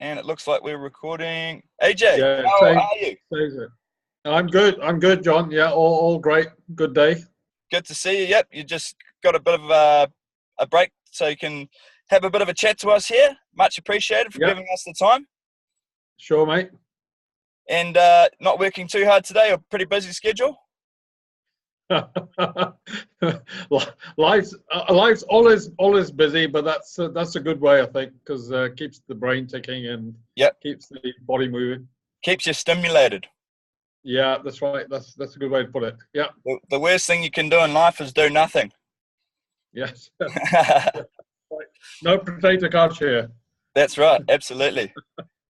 And it looks like we're recording. AJ, Yeah, how are you? saves it. I'm good. I'm good, John. Yeah, all great. Good day. Good to see you. Yep, you just got a bit of a break so you can have a bit of a chat to us here. Much appreciated for Yeah, giving us the time. sure, mate. And not working too hard today, a pretty busy schedule. Life's always busy, but that's a good way, I think, because keeps the brain ticking and Yep, keeps the body moving. keeps you stimulated. Yeah, that's right. That's a good way to put it. Yeah. The worst thing you can do in life is do nothing. Yes. Right. No potato couch here. That's right, absolutely.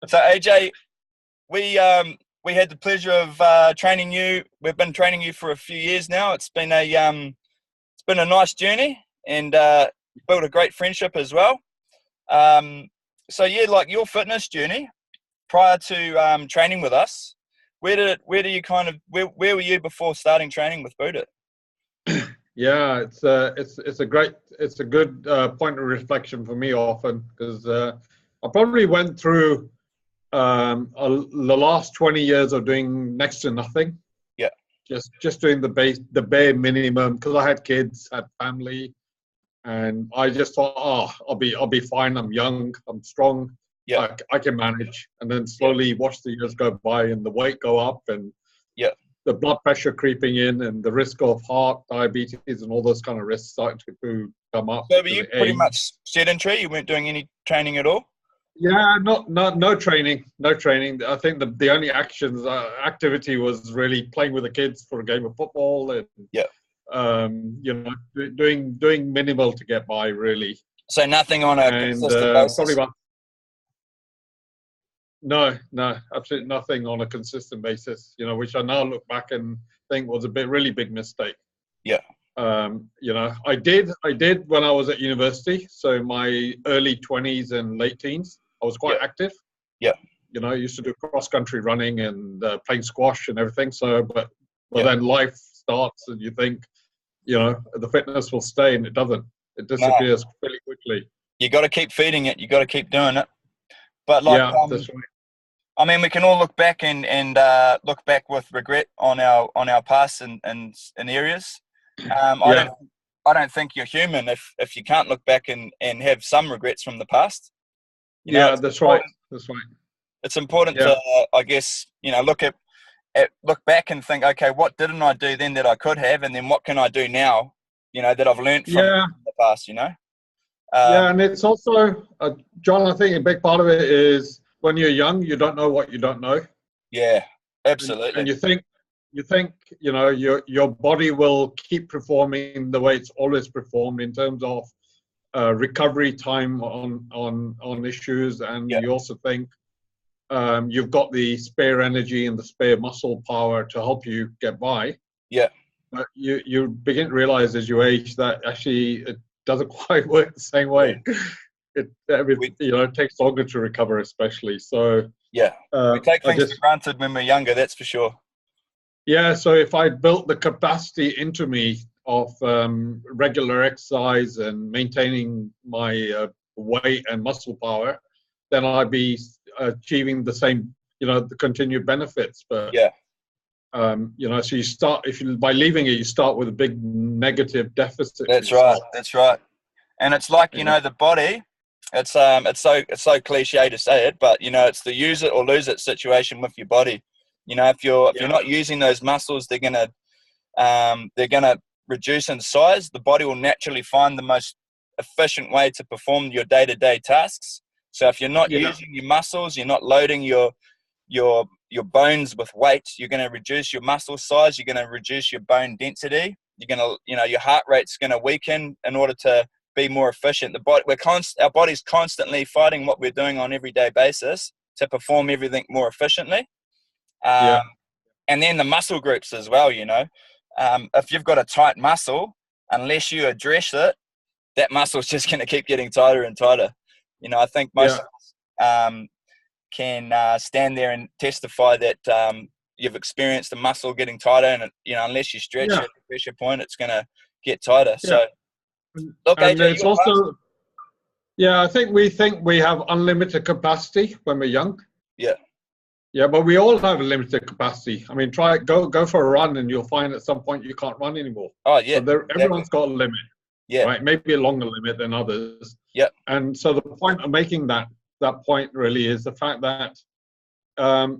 So AJ, we had the pleasure of training you. We've been training you for a few years now. It's been a nice journey, and built a great friendship as well. So yeah, like your fitness journey prior to training with us, where were you before starting training with Buddha? Yeah, it's a good point of reflection for me often, because I probably went through the last 20 years of doing next to nothing. Yeah. Just doing the bare minimum, because I had kids, had family, and I just thought, I'll be fine. I'm young, I'm strong. Yeah. I can manage. And then slowly watch the years go by and the weight go up and Yeah. the blood pressure creeping in and the risk of heart, diabetes, and all those kind of risks starting to come up. So were you pretty much sedentary? You weren't doing any training at all? Yeah, no training. I think the only activity was really playing with the kids for a game of football and Yeah. Doing minimal to get by, really. So nothing on a And consistent basis? probably about no, absolutely nothing on a consistent basis. Which I now look back and think was a really big mistake. Yeah. I did when I was at university. So my early 20s and late teens, I was quite active. Yeah. I used to do cross country running and playing squash and everything. So, but then life starts and you think, the fitness will stay, and it doesn't. It disappears fairly quickly. You got to keep feeding it. You got to keep doing it. But That's right. I mean, we can all look back and look back with regret on our past and areas. I don't think you're human if you can't look back and have some regrets from the past. That's right. It's important to, I guess, look back and think, okay, what didn't I do then that I could have, and then what can I do now, that I've learned from the past, and it's also, John, I think a big part of it is when you're young, you don't know what you don't know. Yeah, absolutely. And you think, your body will keep performing the way it's always performed in terms of recovery time on issues, and you also think you've got the spare energy and the spare muscle power to help you get by. Yeah. But you begin to realize as you age that actually it doesn't quite work the same way. It takes longer to recover, especially. So we take things for granted when we're younger, that's for sure. Yeah, so if I built the capacity into me of regular exercise and maintaining my weight and muscle power, then I'd be achieving the same, the continued benefits. But so you start, by leaving it, you start with a big negative deficit. That's right. And it's like, the body, it's so cliche to say it, but it's the use it or lose it situation with your body. If you're not using those muscles, they're gonna reduce in size. The body will naturally find the most efficient way to perform your day-to-day tasks. So if you're not using your muscles, you're not loading your bones with weight, you're going to reduce your muscle size, you're going to reduce your bone density, you're going to, your heart rate's going to weaken in order to be more efficient. Our body's constantly fighting what we're doing on an everyday basis to perform everything more efficiently. And then the muscle groups as well, if you've got a tight muscle, unless you address it, that muscle's just going to keep getting tighter and tighter. I think most of us can stand there and testify that you've experienced the muscle getting tighter, and unless you stretch it, the pressure point, it's going to get tighter. So, look, and AJ, it's also Yeah, I think we have unlimited capacity when we're young. Yeah. Yeah, but we all have a limited capacity. I mean, go for a run, and you'll find at some point you can't run anymore. Oh yeah. So Exactly. everyone's got a limit. Yeah. Right, maybe a longer limit than others. Yeah. And so the point of making that point really is the fact that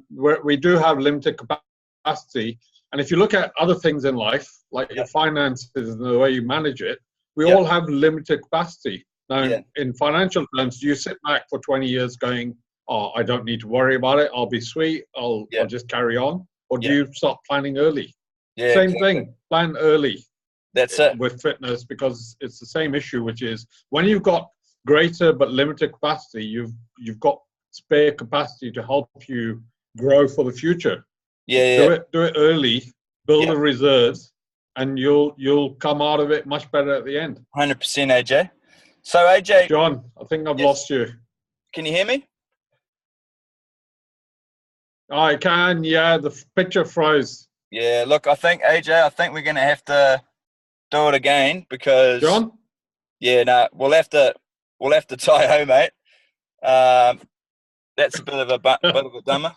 we do have limited capacity. And if you look at other things in life, like your finances and the way you manage it, we all have limited capacity. Now, in financial terms, do you sit back for 20 years going, oh, I don't need to worry about it, I'll be sweet, I'll just carry on? Or do you start planning early? Yeah, Same thing, plan early. That's it. With fitness, because it's the same issue, which is when you've got greater but limited capacity, you've got spare capacity to help you grow for the future. Do it early, build the reserves, and you'll come out of it much better at the end. 100%, AJ. So AJ, John, I think I've lost you. Can you hear me? I can. Yeah, the picture froze. Yeah. Look, I think AJ, we're gonna have to do it again because John. Yeah, no, we'll have to tie home, mate. That's a bit of a dumber.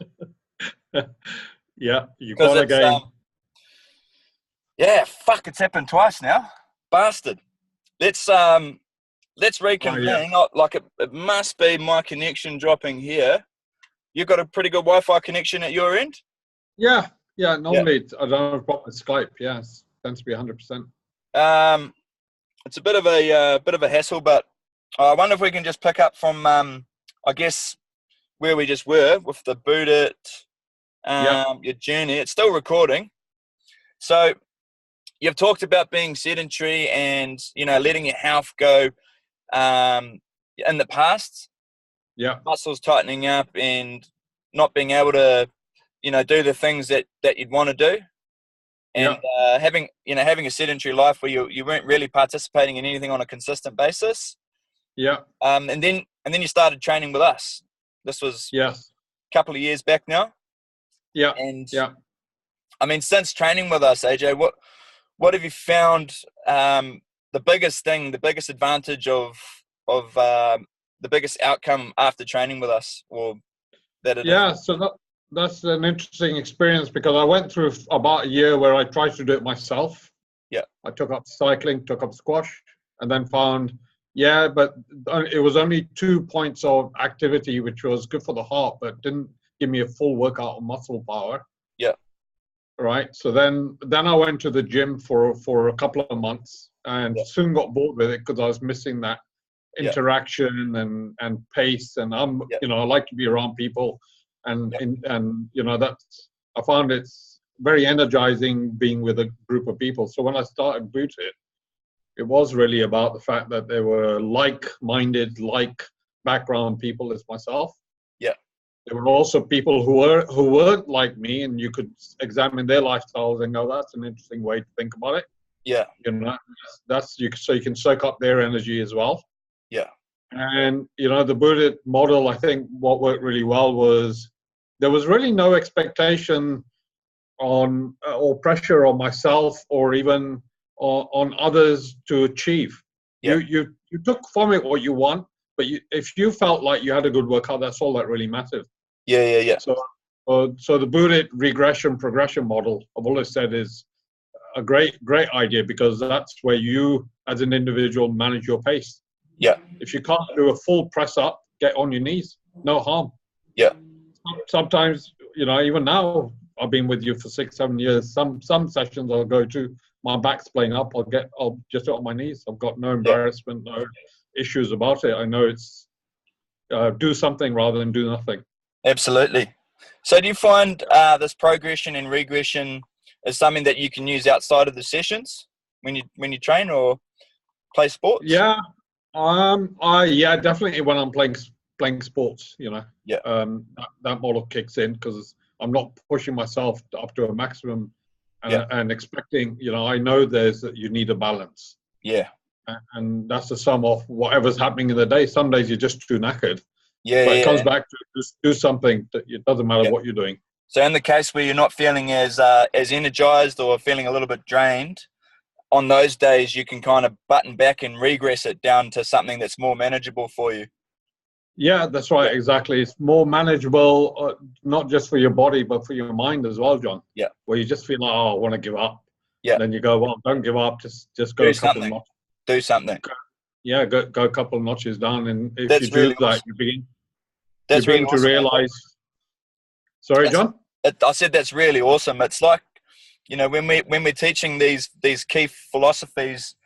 Yeah, you got again. Yeah, fuck, it's happened twice now, bastard. Let's reconvene. Like it must be my connection dropping here. You've got a pretty good Wi-Fi connection at your end. Yeah. Normally I don't have a problem with Skype. Yes, tends to be 100%. It's a bit of a hassle, but I wonder if we can just pick up from I guess where we just were with the boot it, your journey. It's still recording. So you've talked about being sedentary and letting your health go in the past. Yeah, muscles tightening up and not being able to do the things that you'd want to do. And having a sedentary life where you weren't really participating in anything on a consistent basis. Yeah. And then you started training with us. This was a couple of years back now. Yeah. And I mean, since training with us, AJ, what have you found the biggest advantage of the biggest outcome after training with us, or that it is? So that's an interesting experience, because I went through about a year where I tried to do it myself. Yeah. I took up cycling, took up squash, and then found, but it was only 2 points of activity, which was good for the heart, but didn't give me a full workout of muscle power. Yeah. Right. So then I went to the gym for a couple of months and soon got bored with it, because I was missing that interaction and pace. And I like to be around people. And that's, I found it's very energizing being with a group of people. So when I started Boot it was really about the fact that they were like-minded, background people as myself. Yeah. There were also people who weren't like me, and you could examine their lifestyles and go, that's an interesting way to think about it. Yeah. So you can soak up their energy as well. Yeah. And the Buddhist model, I think what worked really well was there was really no expectation on or pressure on myself or even on others to achieve. Yeah. You took from it what you want, but if you felt like you had a good workout, that's all that really mattered. Yeah. So the Buddhist regression progression model, I've always said, is a great idea, because that's where you as an individual manage your pace. Yeah. If you can't do a full press up, get on your knees. No harm. Yeah. Sometimes, even now, I've been with you for 6-7 years. Some sessions I'll go to, my back's playing up. I'll just do it on my knees. I've got no embarrassment, no issues about it. I know it's do something rather than do nothing. Absolutely. So do you find this progression and regression is something that you can use outside of the sessions when you train or play sports? Yeah. Definitely when I'm playing sports, that model kicks in, because I'm not pushing myself up to a maximum and expecting, I know you need a balance. Yeah. And that's the sum of whatever's happening in the day. Some days you're just too knackered. Yeah. But it comes back to just do something. It doesn't matter what you're doing. So in the case where you're not feeling as energized or feeling a little bit drained, on those days you can kind of button back and regress it down to something that's more manageable for you. Yeah, that's right. Exactly. It's more manageable, not just for your body, but for your mind as well, John. Yeah. Where you just feel like, oh, I want to give up. Yeah. Then you go, well, don't give up. Just go a couple of notches. Do something. Yeah, go a couple of notches down, and if that's you do really that, awesome. you begin really to realize. Sorry, John. I said that's really awesome. It's like, you know, when we're teaching these key philosophies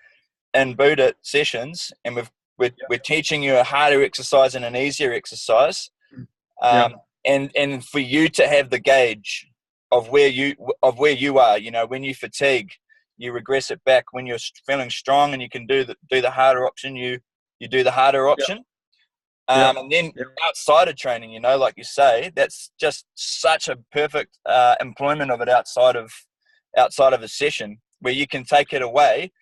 in Buddha sessions, and we're teaching you a harder exercise and an easier exercise, and for you to have the gauge of where you are. You know, when you fatigue, you regress it back. When you're feeling strong and you can do the harder option, you do the harder option. And then outside of training, you know, like you say, that's just such a perfect employment of it outside of a session, where you can take it away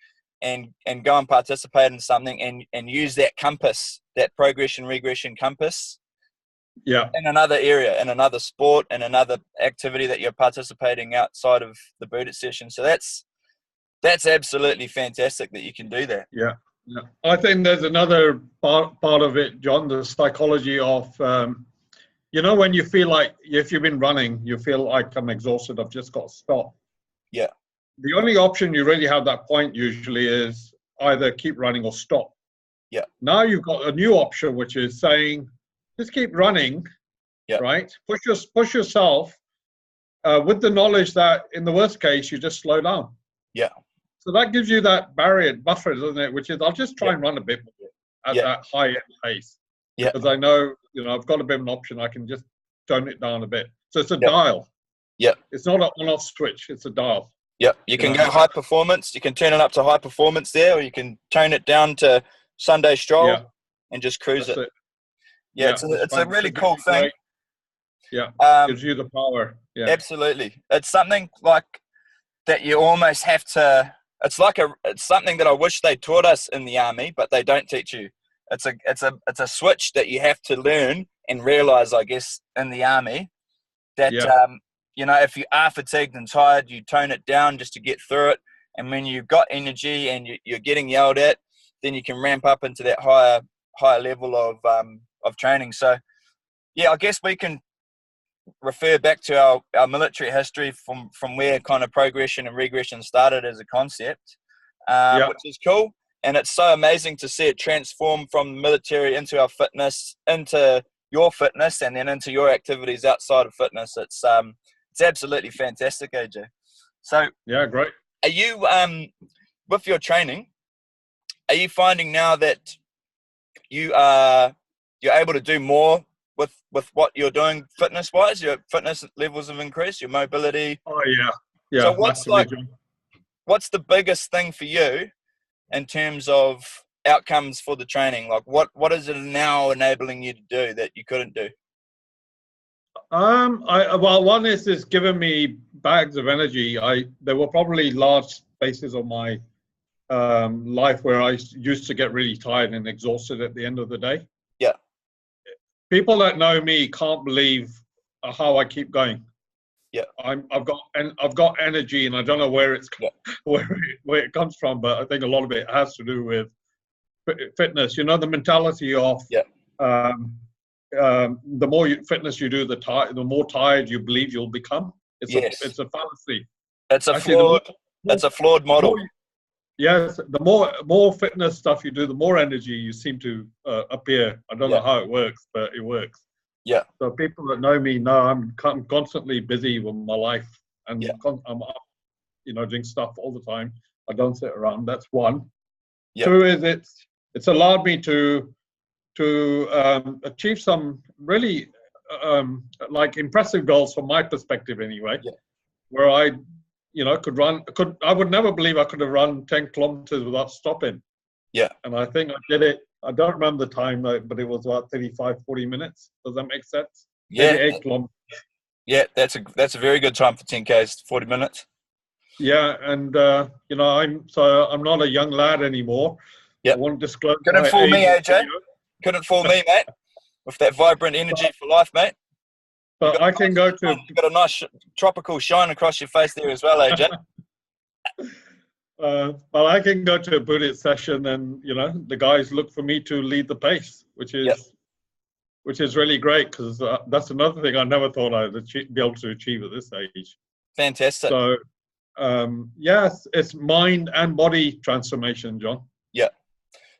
and go and participate in something and use that compass, that progression regression compass, in another area, in another sport, in another activity that you're participating outside of the Buddha session. So that's absolutely fantastic that you can do that. Yeah. I think there's another part of it, John, the psychology of, you know, when you feel like, if you've been running, you feel like, I'm exhausted, I've just got to stop. Yeah. The only option you really have at that point usually is either keep running or stop. Yeah. Now you've got a new option, which is saying, just keep running, right? Push yourself with the knowledge that in the worst case, you just slow down. Yeah. So that gives you that buffer, doesn't it? Which is, I'll just try and run a bit more at that high end pace. Yeah. Because I know, you know, I've got a bit of an option. I can just tone it down a bit. So it's a dial. Yeah. It's not an on-off switch. It's a dial. Yeah. You can go high performance. You can turn it up to high performance there, or you can tone it down to Sunday stroll and just cruise it. Yeah. It's a really cool thing. Yeah. Gives you the power. Yeah. Absolutely. It's something like that you almost have to. It's something that I wish they taught us in the army, but they don't teach you. It's a switch that you have to learn and realize, I guess, in the army, that you know, if you are fatigued and tired, you tone it down just to get through it. And when you've got energy and you're getting yelled at, then you can ramp up into that higher level of training. So, yeah, I guess we can refer back to our military history from where kind of progression and regression started as a concept, which is cool. And it's so amazing to see it transform from the military into our fitness, into your fitness, and then into your activities outside of fitness. It's absolutely fantastic, AJ. So yeah, great. Are you with your training, are you finding now that you're able to do more with what you're doing fitness wise? Your fitness levels have increased, your mobility? Oh yeah. So what's the biggest thing for you in terms of outcomes for the training? Like what is it now enabling you to do that you couldn't do? Well, one is it's given me bags of energy. There were probably large spaces of my life where I used to get really tired and exhausted at the end of the day. Yeah. People that know me can't believe how I keep going. Yeah. I've got energy, and I don't know where where it comes from, but I think a lot of it has to do with fitness. You know, the mentality of the more fitness you do, the more tired you believe you'll become. It's a fallacy. It's a flawed model. Yes, the more fitness stuff you do, the more energy you seem to appear. I don't know how it works, but it works. Yeah. So people that know me know I'm constantly busy with my life, and I'm up, you know, doing stuff all the time. I don't sit around. That's one. Yeah. Two is it's allowed me to achieve some really like impressive goals from my perspective anyway. Yeah. Where I would never believe I could have run 10 kilometers without stopping. Yeah. And I think I did it. I don't remember the time, but it was about 35, 40 minutes. Does that make sense? Yeah. 8 kilometers. Yeah, that's a very good time for 10Ks, 40 minutes. Yeah, and I'm not a young lad anymore. Yeah. I won't disclose. Couldn't fool me, AJ. Couldn't fool me, mate. With that vibrant energy for life, mate. But I can go to. You've got a nice tropical shine across your face there as well, AJ. Well, I can go to a Buddhist session, and the guys look for me to lead the pace, which is really great, because that's another thing I never thought I'd be able to achieve at this age. Fantastic. So, yes, it's mind and body transformation, John. Yeah.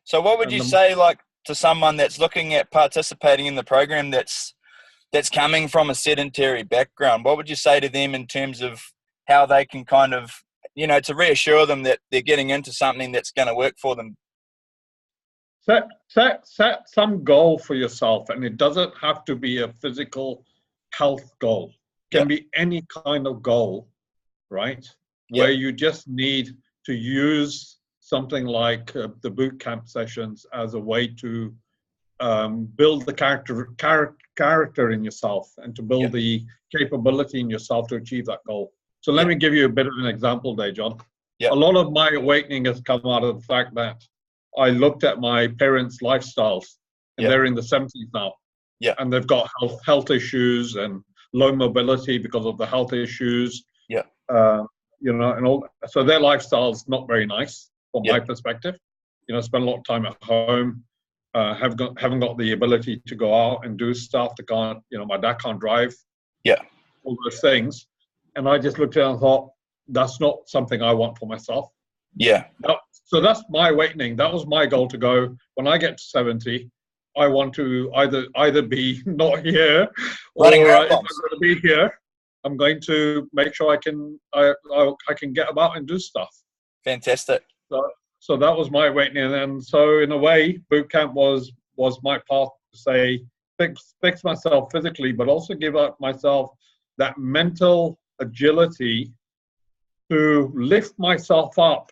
So what would you say, like, to someone that's looking at participating in the program that's coming from a sedentary background? What would you say to them in terms of how they can kind of, to reassure them that they're getting into something that's going to work for them? Set some goal for yourself, and it doesn't have to be a physical health goal. It can be any kind of goal, right? Where you just need to use something like the boot camp sessions as a way to build the character in yourself, and to build the capability in yourself to achieve that goal. So let me give you a bit of an example there, John. A lot of my awakening has come out of the fact that I looked at my parents' lifestyles, and they're in the 70s now. And they've got health issues and low mobility because of the health issues. And all. So their lifestyle's not very nice from my perspective. Spend a lot of time at home. Haven't got the ability to go out and do stuff. My dad can't drive. All those things. And I just looked at it and thought, that's not something I want for myself. So that's my awakening. That was my goal, to go, when I get to 70, I want to either be not here, or if I'm going to be here, I'm going to make sure I can get about and do stuff. Fantastic. So that was my awakening. And so in a way, boot camp was my path to say, fix myself physically, but also give up myself that mental agility to lift myself up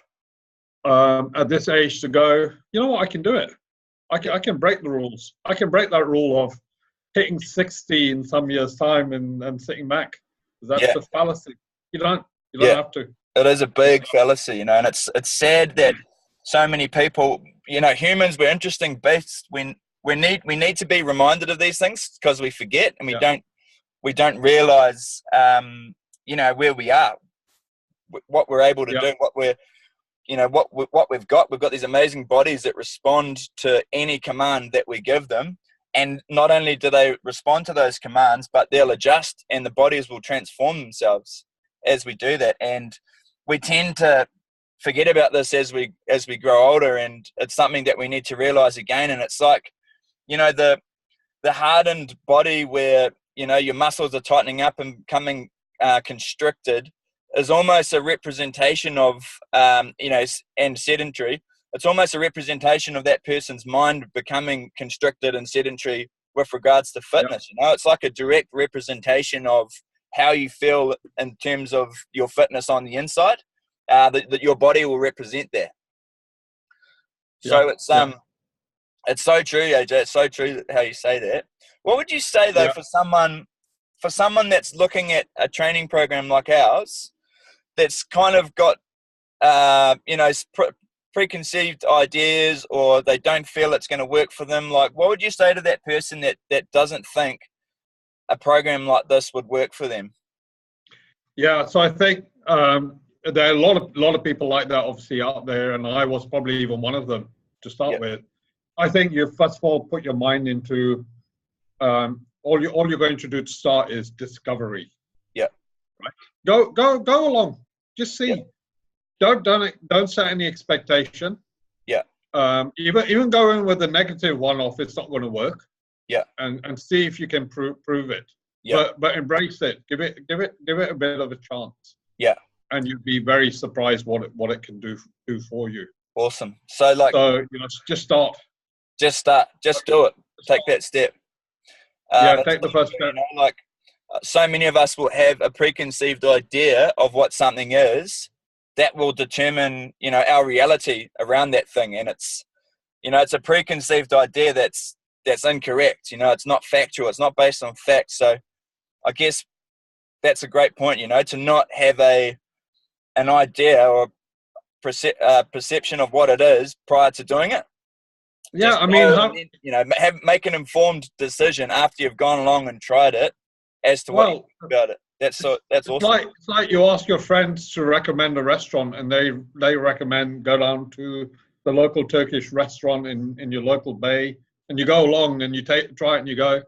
at this age, to go, I can do it. I can break the rules. I can break that rule of hitting 60 in some years' time and sitting back. That's a fallacy. You don't have to. It is a big fallacy, and it's sad that so many people, humans, we're interesting beasts. We need to be reminded of these things, because we forget, and we don't realize, where we are, what we're able to do, what we've got. We've got these amazing bodies that respond to any command that we give them. And not only do they respond to those commands, but they'll adjust, and the bodies will transform themselves as we do that. And we tend to forget about this as we grow older, and it's something that we need to realize again. And it's like, the hardened body where, your muscles are tightening up and becoming constricted, is almost a representation of, and sedentary. It's almost a representation of that person's mind becoming constricted and sedentary with regards to fitness. It's like a direct representation of how you feel in terms of your fitness on the inside, that your body will represent that. So it's so true, AJ. It's so true how you say that. What would you say, though, for someone that's looking at a training program like ours, that's kind of got, preconceived ideas, or they don't feel it's going to work for them? Like, what would you say to that person that doesn't think a program like this would work for them? So I think there are a lot of people like that, obviously, out there, and I was probably even one of them to start with. I think you first of all put your mind into all you're going to do to start is discovery. Right. Go along. Just see. Don't set any expectation. Even going with the negative one off, it's not going to work. And see if you can prove it. But embrace it. Give it a bit of a chance. And you'd be very surprised what it can do for you. Awesome. So just start. Just do it. Take that step. Take the first step. So many of us will have a preconceived idea of what something is that will determine, our reality around that thing. And it's a preconceived idea that's incorrect. It's not factual. It's not based on facts. So I guess that's a great point, to not have an idea or perception of what it is prior to doing it. Make an informed decision after you've gone along and tried it as to what you think about it. That's It's awesome. like you ask your friends to recommend a restaurant, and they recommend go down to the local Turkish restaurant in your local bay, and you go along and you try it, and you go,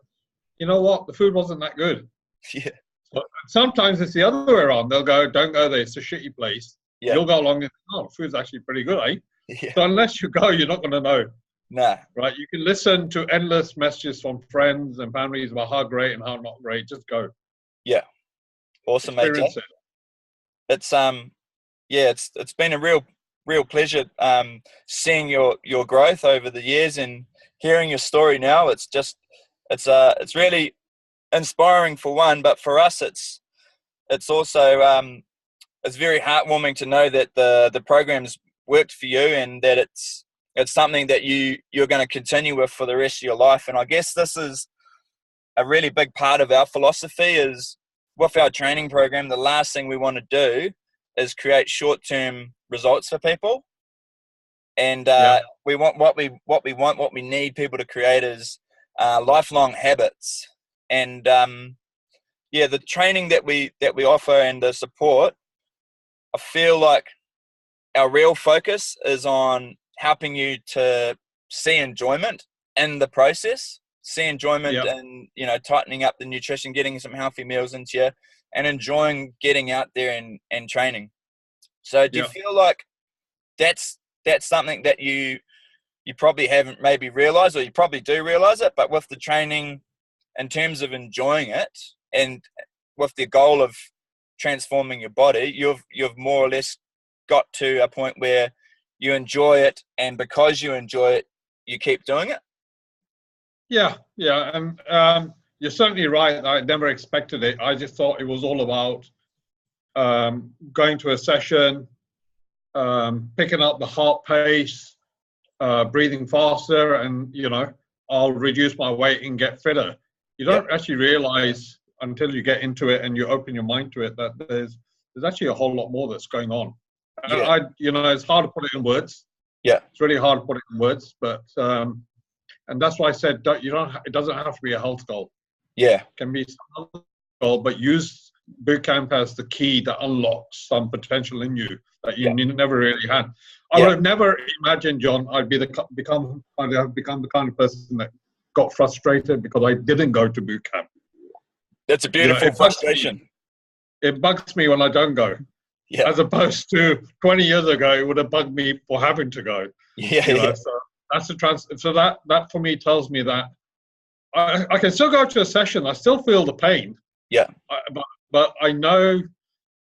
you know what, the food wasn't that good. Yeah. So sometimes it's the other way around. They'll go, don't go there, it's a shitty place. Yeah. You'll go along and, oh, the food's actually pretty good, eh? Yeah. So unless you go, you're not going to know. Nah. Right? You can listen to endless messages from friends and families about how great and how not great. Just go. Yeah. Awesome, mate. Experience it. It's yeah, it's been a real pleasure seeing your growth over the years and hearing your story now. It's really inspiring for one, but for us it's also it's very heartwarming to know that the program's worked for you and that it's something that you're going to continue with for the rest of your life. And I guess this is a really big part of our philosophy is with our training program, the last thing we want to do is create short-term results for people. And we want what we need people to create is lifelong habits. And the training that we offer and the support, I feel like our real focus is on helping you to see enjoyment in the process, see enjoyment in, tightening up the nutrition, getting some healthy meals into you, and enjoying getting out there and training. So do you feel like that's something that you probably haven't maybe realized, or you probably do realize it, but with the training in terms of enjoying it and with the goal of transforming your body, you've more or less got to a point where you enjoy it, and because you enjoy it, you keep doing it? Yeah, and you're certainly right. I never expected it. I just thought it was all about going to a session, picking up the heart pace, breathing faster, and I'll reduce my weight and get fitter. You don't actually realize until you get into it and you open your mind to it that there's actually a whole lot more that's going on. And it's hard to put it in words. Yeah, it's really hard to put it in words, but and that's why I said it doesn't have to be a health goal. Yeah, it can be some other goal, but use boot camp as the key that unlocks some potential in you that you never really had. I would have never imagined, John, I'd have become the kind of person that got frustrated because I didn't go to boot camp. That's a beautiful frustration. It bugs me when I don't go. Yeah. As opposed to 20 years ago, it would have bugged me for having to go. So that's so that for me tells me that I can still go to a session. I still feel the pain. Yeah. But I know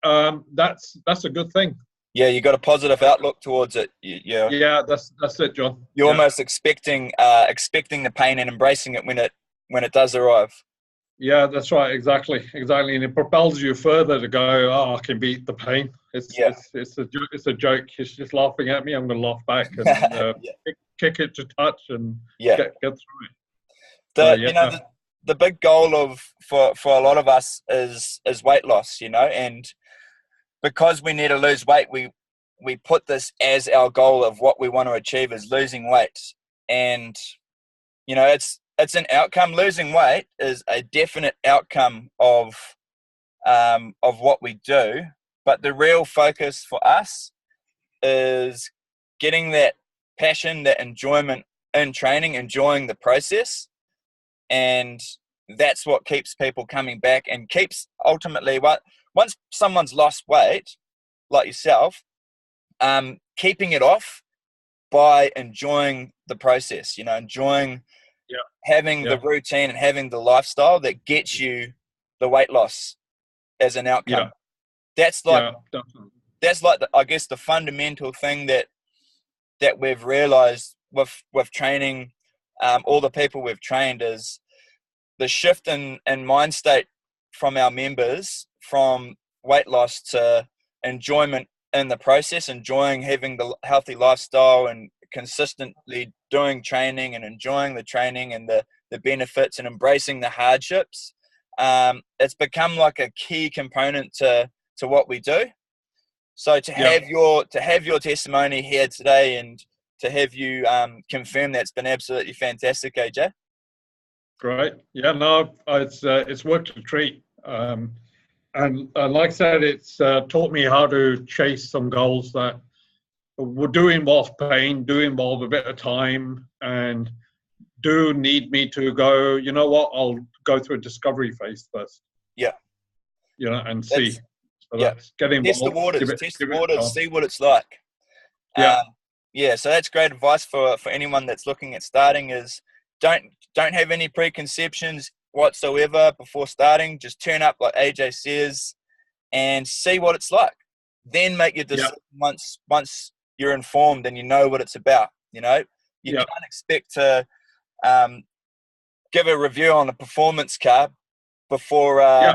that's a good thing. Yeah, you got a positive outlook towards it. Yeah, that's it, John. You're almost expecting the pain and embracing it when it does arrive. Yeah, that's right. Exactly. And it propels you further to go, oh, I can beat the pain. It's a joke. It's just laughing at me. I'm going to laugh back and kick it to touch and get through it. The big goal for a lot of us is weight loss, and because we need to lose weight, we put this as our goal of what we want to achieve is losing weight. And, it's an outcome. Losing weight is a definite outcome of what we do. But the real focus for us is getting that passion, that enjoyment in training, enjoying the process. And that's what keeps people coming back and keeps ultimately, once someone's lost weight, like yourself, keeping it off by enjoying the process, enjoying having the routine and having the lifestyle that gets you the weight loss as an outcome. That's like I guess the fundamental thing that we've realized with training all the people we've trained is the shift in mind state from our members from weight loss to enjoyment in the process, enjoying having the healthy lifestyle and consistently doing training and enjoying the training and the benefits and embracing the hardships. It's become like a key component to what we do. So to have your testimony here today and to have you confirm that's been absolutely fantastic, AJ. Great. Yeah, no, it's worked a treat. And like I said, it's taught me how to chase some goals that do involve pain, do involve a bit of time, and do need me to go, you know what, I'll go through a discovery phase first. Yeah. And see. So Yeah. that's get involved. Test the waters, see what it's like. Yeah. Yeah, so that's great advice for anyone that's looking at starting is don't have any preconceptions whatsoever before starting. Just turn up like AJ says and see what it's like. Then make your decision once you're informed and you know what it's about. You can't expect to give a review on a performance car before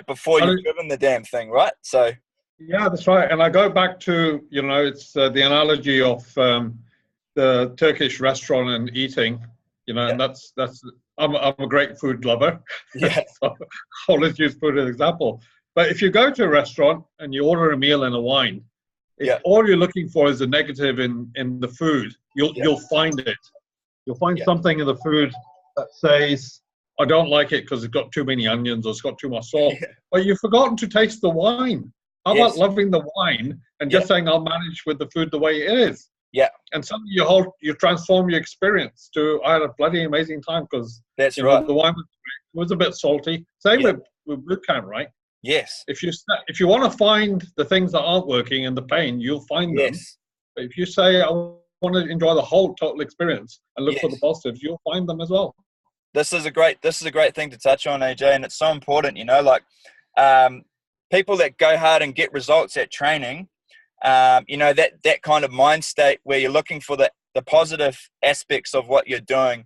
before you've driven the damn thing, right? So yeah, that's right. And I go back to, it's the analogy of the Turkish restaurant and eating, and that's I'm a great food lover. Yeah. So I always use food as an example. But if you go to a restaurant and you order a meal and a wine, if all you're looking for is a negative in the food, you'll find it. You'll find something in the food that says, I don't like it because it's got too many onions or it's got too much salt. Yeah. But you've forgotten to taste the wine. How about loving the wine and just saying, I'll manage with the food the way it is? Yeah. And suddenly you transform your experience to, I had a bloody amazing time because the wine was a bit salty. Same with boot camp, right? Yes. If you want to find the things that aren't working and the pain, you'll find them. But if you say, I want to enjoy the whole total experience and look for the positives, you'll find them as well. This is a great thing to touch on, AJ, and it's so important, people that go hard and get results at training, that kind of mind state where you're looking for the positive aspects of what you're doing,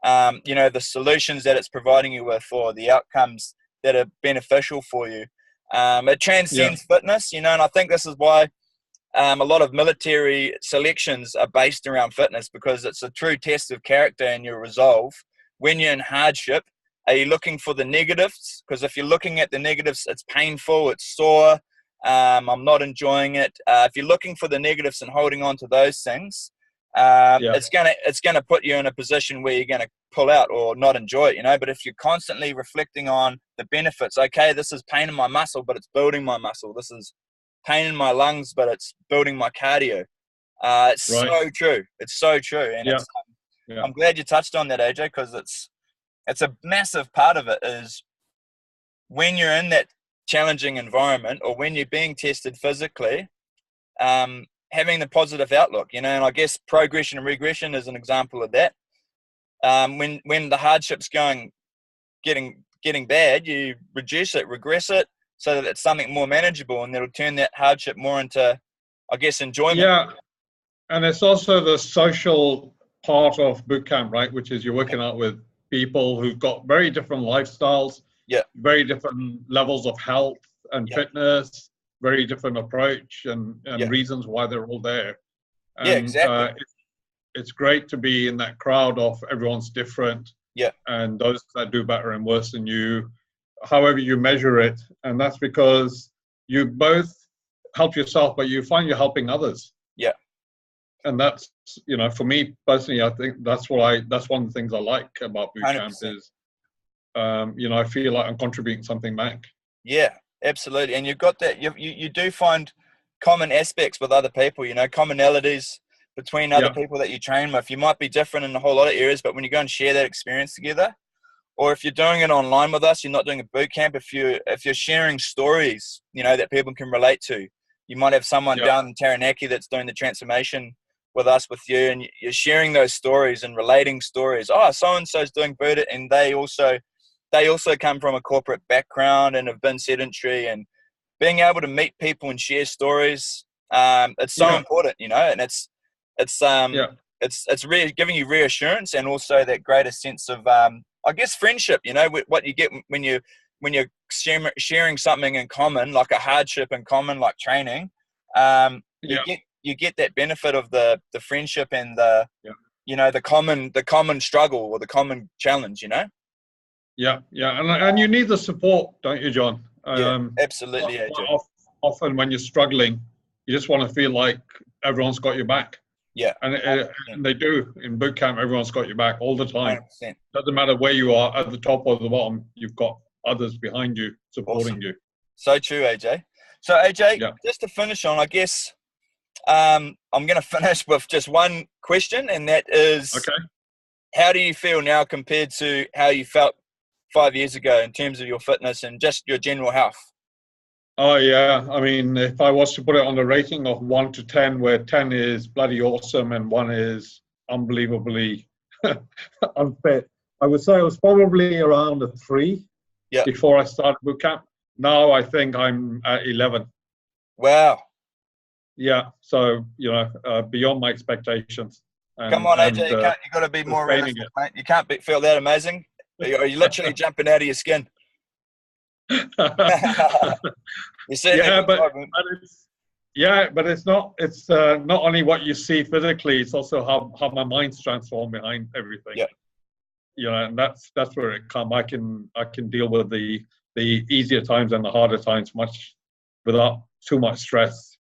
the solutions that it's providing you with or the outcomes that are beneficial for you. It transcends fitness, and I think this is why a lot of military selections are based around fitness, because it's a true test of character and your resolve. When you're in hardship, are you looking for the negatives? Because if you're looking at the negatives, it's painful, it's sore, I'm not enjoying it. If you're looking for the negatives and holding on to those things, it's gonna put you in a position where you're gonna pull out or not enjoy it, But if you're constantly reflecting on the benefits, okay, this is pain in my muscle, but it's building my muscle. This is pain in my lungs, but it's building my cardio. It's so true. It's so true, and I'm glad you touched on that, AJ, because it's a massive part of it is when you're in that challenging environment or when you're being tested physically, having the positive outlook, and I guess progression and regression is an example of that. When the hardship's getting bad, you reduce it, regress it, so that it's something more manageable, and that'll turn that hardship more into, I guess, enjoyment. Yeah, and it's also the social part of boot camp, right? Which is you're working out with people who've got very different lifestyles, very different levels of health and fitness, very different approach and reasons why they're all there. And, exactly. It's great to be in that crowd of everyone's different. Yeah. And those that do better and worse than you, however you measure it. And that's because you both help yourself, but you find you're helping others. Yeah. And that's, for me personally, I think that's one of the things I like about boot camp 100%. is, I feel like I'm contributing something back. Yeah, absolutely. And you've got that, you do find common aspects with other people, commonalities between other people that you train with. You might be different in a whole lot of areas, but when you go and share that experience together, or if you're doing it online with us, you're not doing a boot camp, if you're sharing stories, that people can relate to. You might have someone down in Taranaki that's doing the transformation with us, with you, and you're sharing those stories and relating stories. Oh, so-and-so's doing boot it, and they also come from a corporate background and have been sedentary, and being able to meet people and share stories, it's so important, and it's really giving you reassurance and also that greater sense of, I guess, friendship, what you get when you're sharing something in common, like a hardship in common, like training, you get that benefit of the friendship and the common struggle or the common challenge, Yeah, and you need the support, don't you, John? Absolutely, AJ. Often when you're struggling, you just want to feel like everyone's got your back. Yeah, and they do. In boot camp, everyone's got your back all the time. 100%. Doesn't matter where you are, at the top or the bottom, you've got others behind you supporting you. So true, AJ. So AJ, Yeah. just to finish on, I guess I'm going to finish with just one question, and that is, Okay. how do you feel now compared to how you felt 5 years ago in terms of your fitness and just your general health? Oh, yeah. I mean, if I was to put it on a rating of 1 to 10, where 10 is bloody awesome and 1 is unbelievably unfit, I would say I was probably around a 3 before I started boot camp. Now I think I'm at 11. Wow. Yeah. So, beyond my expectations. Come on, AJ, you got to be more realistic, mate. You can't feel that amazing. You're literally jumping out of your skin. But it's not. It's not only what you see physically; it's also how my mind's transformed behind everything. Yeah. And that's where it comes. I can deal with the easier times and the harder times much without too much stress.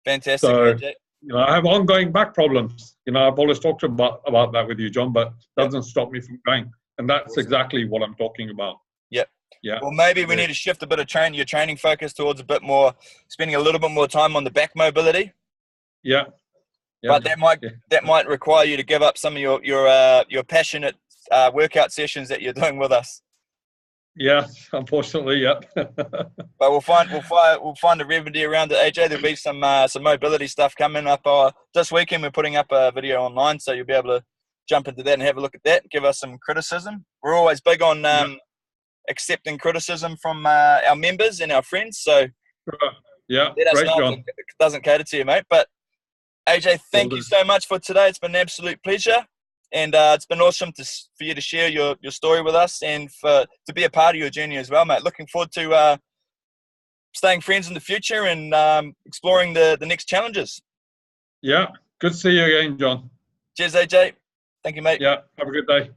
Fantastic. So, AJ. I have ongoing back problems. I've always talked about that with you, John, but doesn't stop me from going. And that's exactly what I'm talking about. Yep. Yeah. Well, maybe we need to shift a bit of your training focus towards a bit more, spending a little bit more time on the back mobility. Yeah. But that might require you to give up some of your passionate workout sessions that you're doing with us. Yeah, unfortunately, yeah. But we'll find a remedy around it, AJ. There'll be some mobility stuff coming up. This weekend we're putting up a video online, so you'll be able to jump into that and have a look at that. Give us some criticism. We're always big on accepting criticism from our members and our friends. So yeah, let us know if it doesn't cater to you, mate. But AJ, thank you so much for today. It's been an absolute pleasure. And it's been awesome for you to share your story with us and to be a part of your journey as well, mate. Looking forward to staying friends in the future and exploring the next challenges. Yeah, good to see you again, John. Cheers, AJ. Thank you, mate. Yeah, have a good day.